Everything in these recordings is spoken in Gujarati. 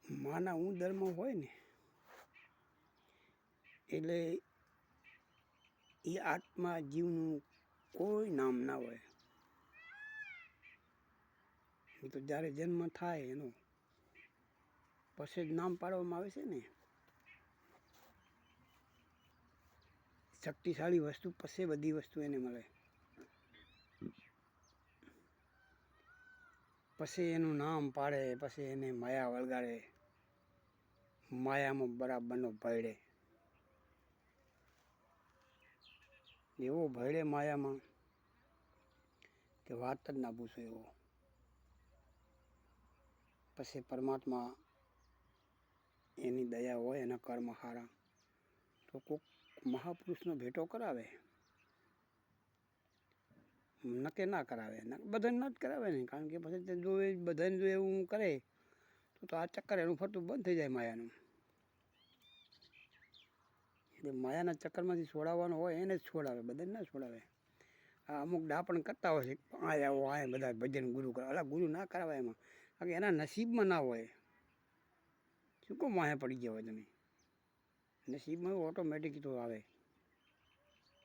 માના ઉદરમાં હોય ને એટલે એ આત્મા જીવનું કોઈ નામ ના હોય. એ તો જ્યારે જન્મ થાય એનો પછી જ નામ પાડવામાં આવે છે ને. શક્તિશાળી વસ્તુ પછી બધી વસ્તુ એને મળે. પછી એનું નામ પાડે, પછી એને માયા વળગાડે, માયામાં બરાબરનો ભયડે. એવો ભયડે માયામાં કે વાત જ ના પૂછો એવો. પછી પરમાત્મા એની દયા હોય, એના કર્મ સારા તો કોઈક મહાપુરુષનો ભેટો કરાવે. નકે ના કરાવે, બધાને ના જ કરાવે ને, કારણ કે પછી જો બધાને જો એવું કરે તો આ ચક્કર એનું ફરતું બંધ થઈ જાય માયાનું. એટલે માયાના ચક્કરમાંથી છોડાવવાનો હોય એને જ છોડાવે, બધાને ના છોડાવે. આ અમુક ડાપણ કરતા હોય છે, આવો આ બધા ભજન ગુરુ કરે. અલા ગુરુ ના કરાવે એમાં, કારણ કે એના નસીબમાં ના હોય. શું કહો માયા પડી ગયા હોય તમે? નસીબમાં ઓટોમેટિક તો આવે,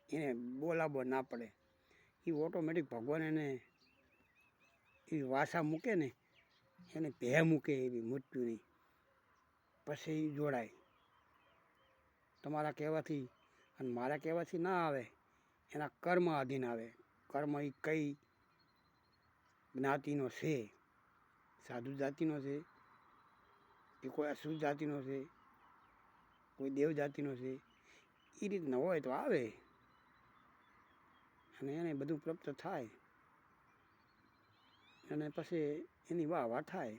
એને બોલાવો ના પડે. એ ઓટોમેટિક ભગવાન એને એવી વાસા મૂકે ને, એને ભે મૂકે એવી મૃત્યુની, પછી એ જોડાય. તમારા કહેવાથી અને મારા કહેવાથી ના આવે, એના કર્મ આધીન આવે. કર્મ એ કઈ જ્ઞાતિનો છે, સાધુ જાતિનો છે કે કોઈ અસુર જાતિનો છે, કોઈ દેવ જાતિનો છે, એ રીતના હોય તો આવે અને એને બધું પ્રાપ્ત થાય અને પછી એની વાહ થાય.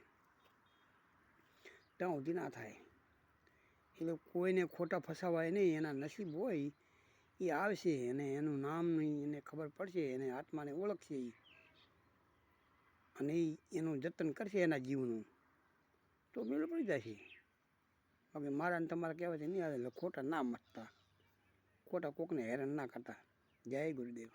ત્યાં સુધી ના થાય. એટલે કોઈને ખોટા ફસાવાય નહીં. એના નસીબ હોય એ આવશે અને એનું નામ નહીં એને ખબર પડશે, એને આત્માને ઓળખશે અને એનું જતન કરશે એના જીવનું, તો મેળ પડી જશે. બાકી મારા ને તમારા કહેવાથી નહીં આવે. એટલે ખોટા ના મતતા, ખોટા કોકને હેરાન ના કરતા. જય ગુરુદેવ.